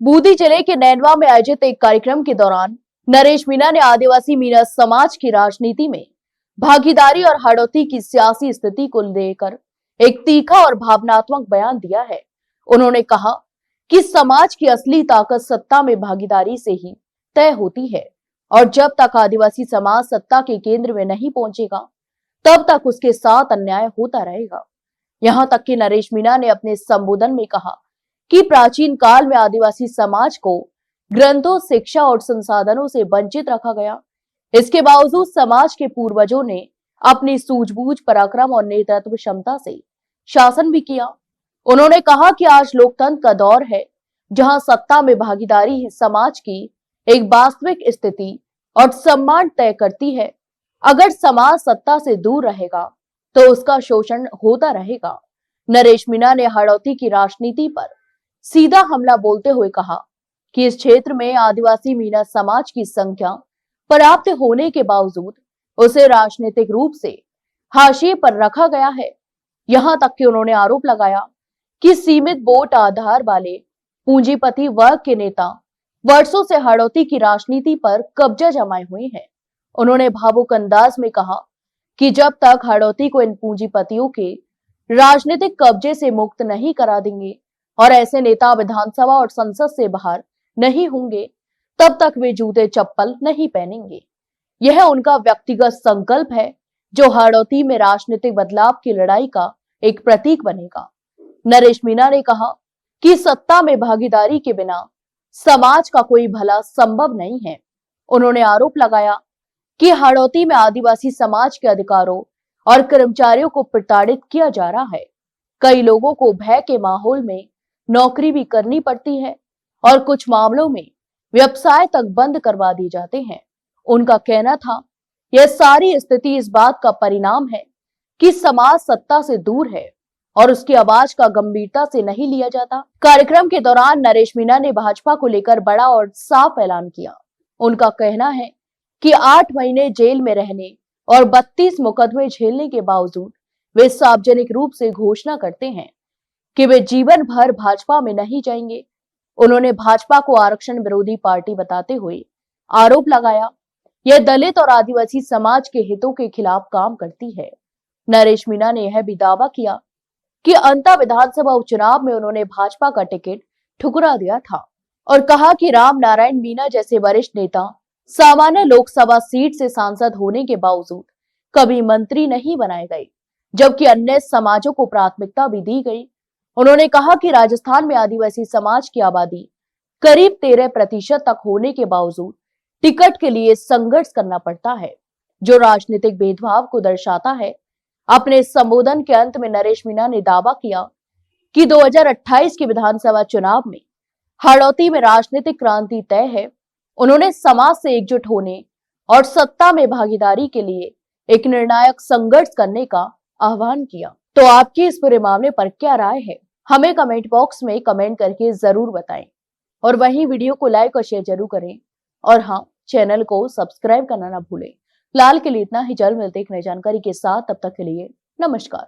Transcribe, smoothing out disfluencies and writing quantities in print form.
बूंदी जिले के नैनवा में आयोजित एक कार्यक्रम के दौरान नरेश मीणा ने आदिवासी मीणा समाज की राजनीति में भागीदारी और हड़ौती की सियासी स्थिति को लेकर एक तीखा और भावनात्मक बयान दिया है। उन्होंने कहा कि समाज की असली ताकत सत्ता में भागीदारी से ही तय होती है और जब तक आदिवासी समाज सत्ता के केंद्र में नहीं पहुंचेगा तब तक उसके साथ अन्याय होता रहेगा। यहां तक कि नरेश मीणा ने अपने संबोधन में कहा कि प्राचीन काल में आदिवासी समाज को ग्रंथों, शिक्षा और संसाधनों से वंचित रखा गया। इसके बावजूद समाज के पूर्वजों ने अपनी सूझबूझ, पराक्रम और नेतृत्व क्षमता से शासन भी किया। उन्होंने कहा कि आज लोकतंत्र का दौर है, जहां सत्ता में भागीदारी समाज की एक वास्तविक स्थिति और सम्मान तय करती है। अगर समाज सत्ता से दूर रहेगा तो उसका शोषण होता रहेगा। नरेश मीणा ने हड़ौती की राजनीति पर सीधा हमला बोलते हुए कहा कि इस क्षेत्र में आदिवासी मीणा समाज की संख्या पर्याप्त होने के बावजूद उसे राजनीतिक रूप से हाशिए पर रखा गया है। यहां तक कि उन्होंने आरोप लगाया कि सीमित वोट आधार वाले पूंजीपति वर्ग के नेता वर्षों से हड़ौती की राजनीति पर कब्जा जमाए हुए हैं। उन्होंने भावुक अंदाज में कहा कि जब तक हड़ौती को इन पूंजीपतियों के राजनीतिक कब्जे से मुक्त नहीं करा देंगे और ऐसे नेता विधानसभा और संसद से बाहर नहीं होंगे, तब तक वे जूते चप्पल नहीं पहनेंगे। यह उनका व्यक्तिगत संकल्प है जो हड़ौती में राजनीतिक बदलाव की लड़ाई का एक प्रतीक बनेगा। नरेश मीणा ने कहा कि सत्ता में भागीदारी के बिना समाज का कोई भला संभव नहीं है। उन्होंने आरोप लगाया कि हड़ौती में आदिवासी समाज के अधिकारों और कर्मचारियों को प्रताड़ित किया जा रहा है। कई लोगों को भय के माहौल में नौकरी भी करनी पड़ती है और कुछ मामलों में व्यवसाय तक बंद करवा दिए जाते हैं। उनका कहना था, यह सारी स्थिति इस बात का परिणाम है कि समाज सत्ता से दूर है और उसकी आवाज का गंभीरता से नहीं लिया जाता। कार्यक्रम के दौरान नरेश मीणा ने भाजपा को लेकर बड़ा और साफ ऐलान किया। उनका कहना है कि 8 महीने जेल में रहने और 32 मुकदमे झेलने के बावजूद वे सार्वजनिक रूप से घोषणा करते हैं कि वे जीवन भर भाजपा में नहीं जाएंगे। उन्होंने भाजपा को आरक्षण विरोधी पार्टी बताते हुए आरोप लगाया, यह दलित और आदिवासी समाज के हितों के खिलाफ काम करती है। नरेश मीणा ने यह भी दावा किया कि अंतः विधानसभा उपचुनाव में उन्होंने भाजपा का टिकट ठुकरा दिया था और कहा कि राम नारायण मीणा जैसे वरिष्ठ नेता सामान्य लोकसभा सीट से सांसद होने के बावजूद कभी मंत्री नहीं बनाए गए, जबकि अन्य समाजों को प्राथमिकता भी दी गई। उन्होंने कहा कि राजस्थान में आदिवासी समाज की आबादी करीब 13% तक होने के बावजूद टिकट के लिए संघर्ष करना पड़ता है, जो राजनीतिक भेदभाव को दर्शाता है। अपने संबोधन के अंत में नरेश मीणा ने दावा किया कि 2028 के विधानसभा चुनाव में हड़ौती में राजनीतिक क्रांति तय है। उन्होंने समाज से एकजुट होने और सत्ता में भागीदारी के लिए एक निर्णायक संघर्ष करने का आह्वान किया। तो आपकी इस पूरे मामले पर क्या राय है, हमें कमेंट बॉक्स में कमेंट करके जरूर बताएं और वहीं वीडियो को लाइक और शेयर जरूर करें और हाँ, चैनल को सब्सक्राइब करना ना भूलें। फिलहाल के लिए इतना ही, जल्द मिलते एक नई जानकारी के साथ। तब तक के लिए नमस्कार।